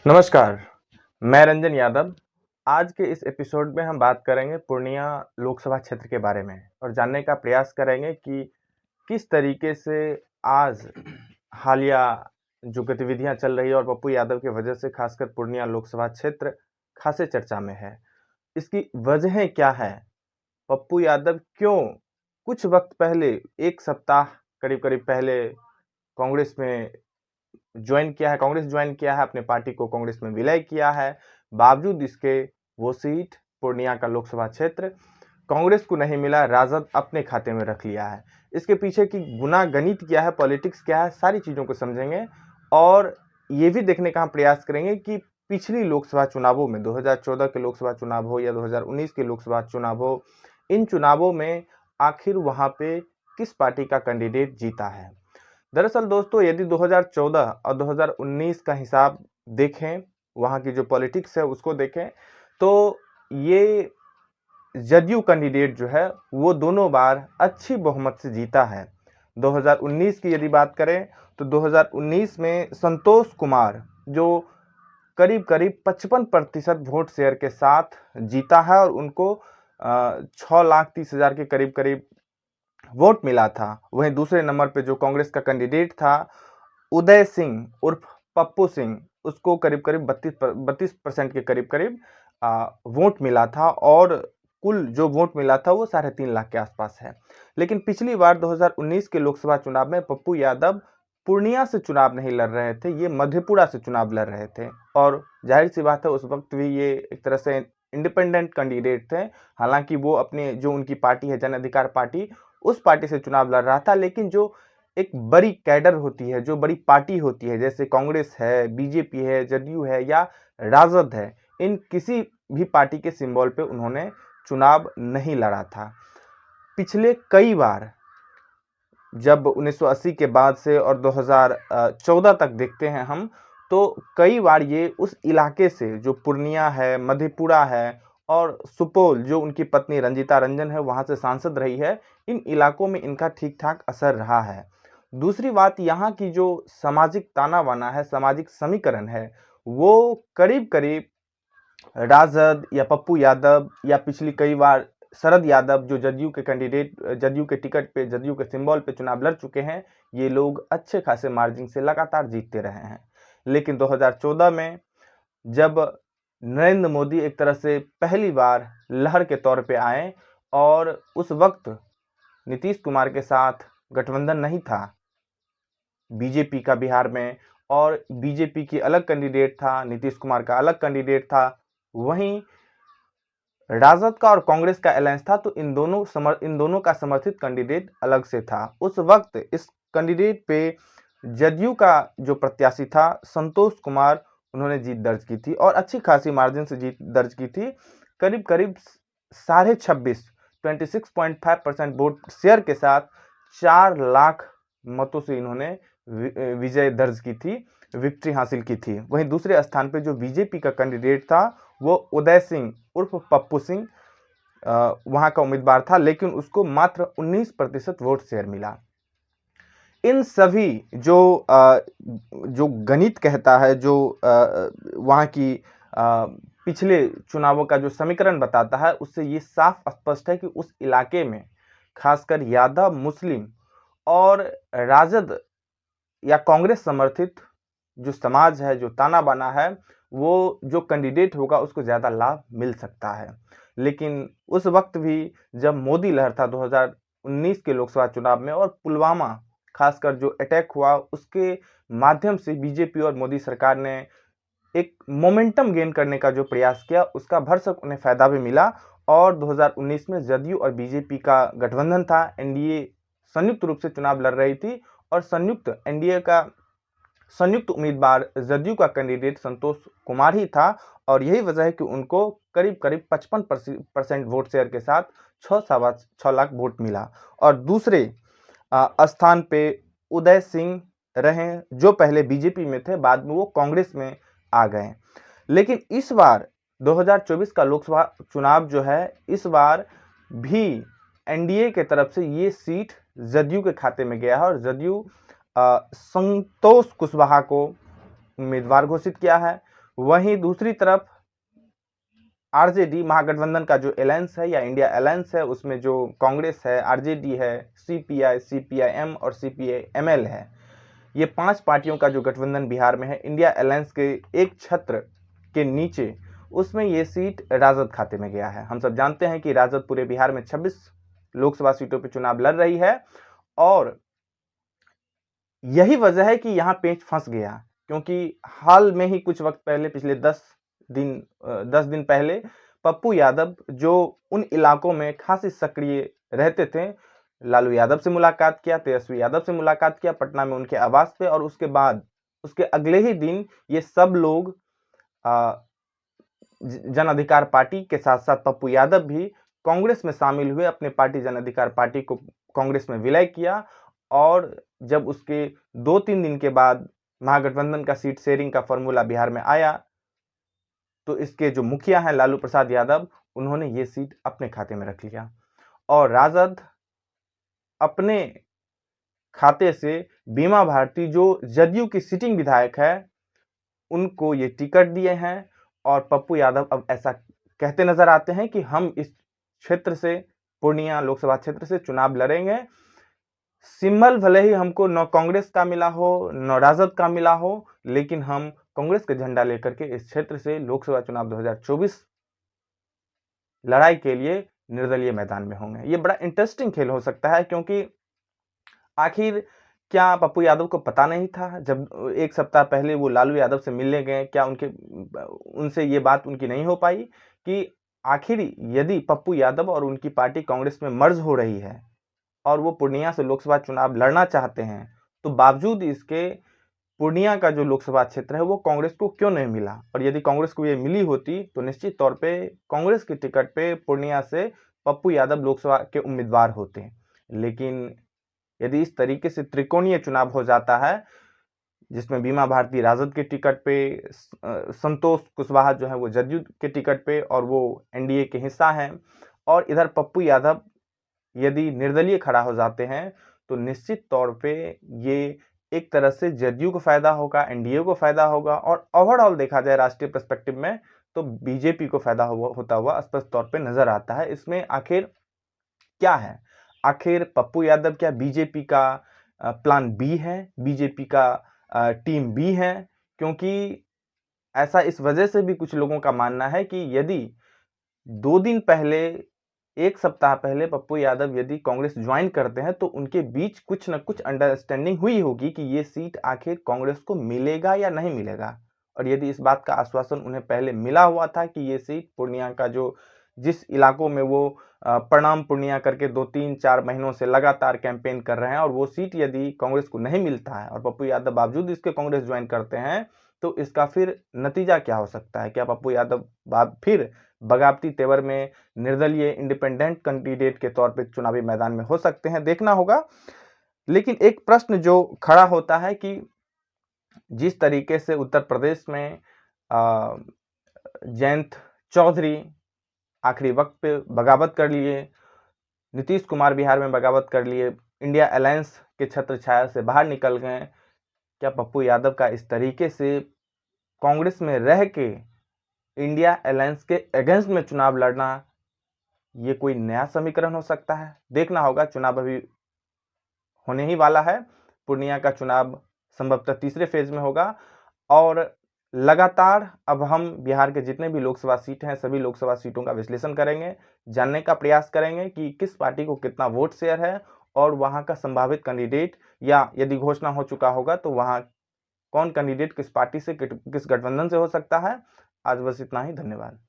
नमस्कार, मैं रंजन यादव। आज के इस एपिसोड में हम बात करेंगे पूर्णिया लोकसभा क्षेत्र के बारे में और जानने का प्रयास करेंगे कि किस तरीके से आज हालिया जो गतिविधियां चल रही है और पप्पू यादव की वजह से खासकर पूर्णिया लोकसभा क्षेत्र खासे चर्चा में है। इसकी वजहें क्या है? पप्पू यादव क्यों कुछ वक्त पहले 1 सप्ताह करीब-करीब पहले कांग्रेस में कांग्रेस ज्वाइन किया है, अपने पार्टी को कांग्रेस में विलय किया है। बावजूद इसके वो सीट पूर्णिया का लोकसभा क्षेत्र कांग्रेस को नहीं मिला, राजद अपने खाते में रख लिया है। इसके पीछे की गुना-गणित क्या है, पॉलिटिक्स क्या है, सारी चीज़ों को समझेंगे और ये भी देखने का हम प्रयास करेंगे कि पिछली लोकसभा चुनावों में 2014 के लोकसभा चुनाव हो या 2019 के लोकसभा चुनाव हो, इन चुनावों में आखिर वहाँ पे किस पार्टी का कैंडिडेट जीता है। दरअसल दोस्तों, यदि 2014 और 2019 का हिसाब देखें, वहाँ की जो पॉलिटिक्स है उसको देखें, तो ये जदयू कैंडिडेट जो है वो दोनों बार अच्छी बहुमत से जीता है। 2019 की यदि बात करें तो 2019 में संतोष कुमार जो करीब-करीब 55% वोट शेयर के साथ जीता है और उनको 6,30,000 के करीब-करीब वोट मिला था। वहीं दूसरे नंबर पे जो कांग्रेस का कैंडिडेट था, उदय सिंह उर्फ पप्पू सिंह, उसको करीब-करीब 32% के करीब-करीब वोट मिला था और कुल जो वोट मिला था वो 3.5 लाख के आसपास है। लेकिन पिछली बार 2019 के लोकसभा चुनाव में पप्पू यादव पूर्णिया से चुनाव नहीं लड़ रहे थे, ये मधेपुरा से चुनाव लड़ रहे थे और ज़ाहिर-सी बात है उस वक्त भी ये एक तरह से इंडिपेंडेंट कैंडिडेट थे। हालाँकि वो अपने जो उनकी पार्टी है जन अधिकार पार्टी, उस पार्टी से चुनाव लड़ रहा था, लेकिन जो एक बड़ी कैडर होती है, जो बड़ी पार्टी होती है, जैसे कांग्रेस है, बीजेपी है, जदयू है या राजद है, इन किसी भी पार्टी के सिंबल पे उन्होंने चुनाव नहीं लड़ा था। पिछले कई बार जब 1980 के बाद से और 2014 तक देखते हैं हम, तो कई बार ये उस इलाके से जो पूर्णिया है, मधेपुरा है और सुपौल जो उनकी पत्नी रंजीता रंजन है, वहाँ से सांसद रही है, इन इलाकों में इनका ठीक-ठाक असर रहा है। दूसरी बात, यहाँ की जो सामाजिक ताना-बाना है, सामाजिक समीकरण है, वो करीब-करीब राजद या पप्पू यादव या पिछली कई बार शरद यादव जो जदयू के टिकट पे, जदयू के सिंबल पे चुनाव लड़ चुके हैं, ये लोग अच्छे खासे मार्जिन से लगातार जीतते रहे हैं। लेकिन 2014 में जब नरेंद्र मोदी एक तरह से पहली बार लहर के तौर पे आए और उस वक्त नीतीश कुमार के साथ गठबंधन नहीं था बीजेपी का बिहार में और बीजेपी की अलग कैंडिडेट था, नीतीश कुमार का अलग कैंडिडेट था, वहीं राजद का और कांग्रेस का अलायंस था, तो इन दोनों का समर्थित कैंडिडेट अलग से था। उस वक्त इस कैंडिडेट पे जदयू का जो प्रत्याशी था संतोष कुमार, उन्होंने जीत दर्ज की थी और अच्छी खासी मार्जिन से जीत दर्ज की थी। करीब-करीब 26.5% वोट शेयर के साथ 4 लाख मतों से इन्होंने विजय दर्ज की थी, विक्ट्री हासिल की थी। वहीं दूसरे स्थान पे जो बीजेपी का कैंडिडेट था वो उदय सिंह उर्फ पप्पू सिंह वहां का उम्मीदवार था, लेकिन उसको मात्र 19% वोट शेयर मिला। इन सभी जो गणित कहता है, जो वहां की पिछले चुनावों का जो समीकरण बताता है, उससे ये साफ स्पष्ट है कि उस इलाके में खासकर यादव मुस्लिम और राजद या कांग्रेस समर्थित जो समाज है, जो ताना-बाना है, वो जो कैंडिडेट होगा उसको ज़्यादा लाभ मिल सकता है। लेकिन उस वक्त भी जब मोदी लहर था 2019 के लोकसभा चुनाव में और पुलवामा खासकर जो अटैक हुआ, उसके माध्यम से बीजेपी और मोदी सरकार ने एक मोमेंटम गेन करने का जो प्रयास किया, उसका भरसक उन्हें फायदा भी मिला और 2019 में जदयू और बीजेपी का गठबंधन था। एनडीए संयुक्त रूप से चुनाव लड़ रही थी और एनडीए का संयुक्त उम्मीदवार जदयू का कैंडिडेट संतोष कुमार ही था और यही वजह है कि उनको करीब-करीब 55% वोट शेयर के साथ 6 लाख वोट मिला और दूसरे स्थान पे उदय सिंह रहे, जो पहले बीजेपी में थे, बाद में वो कांग्रेस में आ गए। लेकिन इस बार 2024 का लोकसभा चुनाव जो है, इस बार भी एनडीए के तरफ से ये सीट जदयू के खाते में गया है और जदयू संतोष कुशवाहा को उम्मीदवार घोषित किया है। वहीं दूसरी तरफ आरजेडी महागठबंधन का जो अलायंस है या इंडिया अलायंस है, उसमें जो कांग्रेस है, आरजेडी है, सीपीआई, सीपीआईएम और सीपीआईएमएल है, ये 5 पार्टियों का जो गठबंधन बिहार में है इंडिया अलायंस के एक छत्र के नीचे, उसमें ये सीट राजद खाते में गया है। हम सब जानते हैं कि राजद पूरे बिहार में 26 लोकसभा सीटों पर चुनाव लड़ रही है और यही वजह है कि यहां पेच फंस गया, क्योंकि हाल में ही कुछ वक्त पहले, पिछले 10 दिन पहले पप्पू यादव जो उन इलाकों में खासी सक्रिय रहते थे, लालू यादव से मुलाकात किया, तेजस्वी यादव से मुलाकात किया पटना में उनके आवास पे, और उसके बाद उसके अगले ही दिन ये सब लोग जन अधिकार पार्टी के साथ साथ पप्पू यादव भी कांग्रेस में शामिल हुए, अपने पार्टी जन अधिकार पार्टी को कांग्रेस में विलय किया। और जब उसके 2-3 दिन के बाद महागठबंधन का सीट शेयरिंग का फॉर्मूला बिहार में आया, तो इसके जो मुखिया हैं लालू प्रसाद यादव, उन्होंने ये सीट अपने खाते में रख लिया और राजद अपने खाते से बीमा भारती जो जदयू की सिटिंग विधायक है, उनको ये टिकट दिए हैं। और पप्पू यादव अब ऐसा कहते नजर आते हैं कि हम इस क्षेत्र से, पूर्णिया लोकसभा क्षेत्र से चुनाव लड़ेंगे, सिंबल भले ही हमको न कांग्रेस का मिला हो न राजद का मिला हो, लेकिन हम कांग्रेस का झंडा लेकर के इस क्षेत्र से लोकसभा चुनाव 2024 लड़ाई के लिए निर्दलीय मैदान में होंगे। ये बड़ा इंटरेस्टिंग खेल हो सकता है, क्योंकि आखिर क्या पप्पू यादव को पता नहीं था जब 1 सप्ताह पहले वो लालू यादव से मिलने गए, क्या उनसे ये बात उनकी नहीं हो पाई कि आखिर यदि पप्पू यादव और उनकी पार्टी कांग्रेस में मर्ज हो रही है और वो पूर्णिया से लोकसभा चुनाव लड़ना चाहते हैं, तो बावजूद इसके पूर्णिया का जो लोकसभा क्षेत्र है वो कांग्रेस को क्यों नहीं मिला, और यदि कांग्रेस को ये मिली होती तो निश्चित तौर पे कांग्रेस की टिकट पे पूर्णिया से पप्पू यादव लोकसभा के उम्मीदवार होते। लेकिन यदि इस तरीके से त्रिकोणीय चुनाव हो जाता है, जिसमें बीमा भारती राजद के टिकट पे, संतोष कुशवाहा जो है वो जदयू के टिकट पे और वो एनडीए के हिस्सा हैं, और इधर पप्पू यादव यदि निर्दलीय खड़ा हो जाते हैं, तो निश्चित तौर पे ये एक तरह से जदयू को फायदा होगा, एनडीए को फायदा होगा, और ओवरऑल देखा जाए राष्ट्रीय पर्सपेक्टिव में तो बीजेपी को फायदा होता हुआ स्पष्ट तौर पे नजर आता है। इसमें आखिर क्या है? आखिर पप्पू यादव क्या बीजेपी का प्लान बी है, बीजेपी का टीम बी है? क्योंकि ऐसा इस वजह से भी कुछ लोगों का मानना है कि यदि 2 दिन पहले, 1 सप्ताह पहले पप्पू यादव यदि कांग्रेस ज्वाइन करते हैं, तो उनके बीच कुछ न कुछ अंडरस्टैंडिंग हुई होगी कि ये सीट आखिर कांग्रेस को मिलेगा या नहीं मिलेगा। और यदि इस बात का आश्वासन उन्हें पहले मिला हुआ था कि ये सीट पूर्णिया का जो जिस इलाकों में वो प्रणाम पूर्णिया करके 2-3-4 महीनों से लगातार कैंपेन कर रहे हैं, और वो सीट यदि कांग्रेस को नहीं मिलता है और पप्पू यादव बावजूद इसके कांग्रेस ज्वाइन करते हैं, तो इसका फिर नतीजा क्या हो सकता है? क्या पप्पू यादव फिर बगावती तेवर में निर्दलीय इंडिपेंडेंट कैंडिडेट के तौर पे चुनावी मैदान में हो सकते हैं? देखना होगा। लेकिन एक प्रश्न जो खड़ा होता है कि जिस तरीके से उत्तर प्रदेश में जयंत चौधरी आखिरी वक्त पे बगावत कर लिए, नीतीश कुमार बिहार में बगावत कर लिए, इंडिया अलायंस के छत्र छाया से बाहर निकल गए, क्या पप्पू यादव का इस तरीके से कांग्रेस में रह के इंडिया अलायंस के अगेंस्ट में चुनाव लड़ना, ये कोई नया समीकरण हो सकता है? देखना होगा। चुनाव अभी होने ही वाला है। पूर्णिया का चुनाव संभवतः तीसरे फेज में होगा, और लगातार अब हम बिहार के जितने भी लोकसभा सीट हैं, सभी लोकसभा सीटों का विश्लेषण करेंगे, जानने का प्रयास करेंगे कि किस पार्टी को कितना वोट शेयर है, और वहां का संभावित कैंडिडेट, या यदि घोषणा हो चुका होगा तो वहां कौन कैंडिडेट किस पार्टी से, किस गठबंधन से हो सकता है। आज बस इतना ही। धन्यवाद।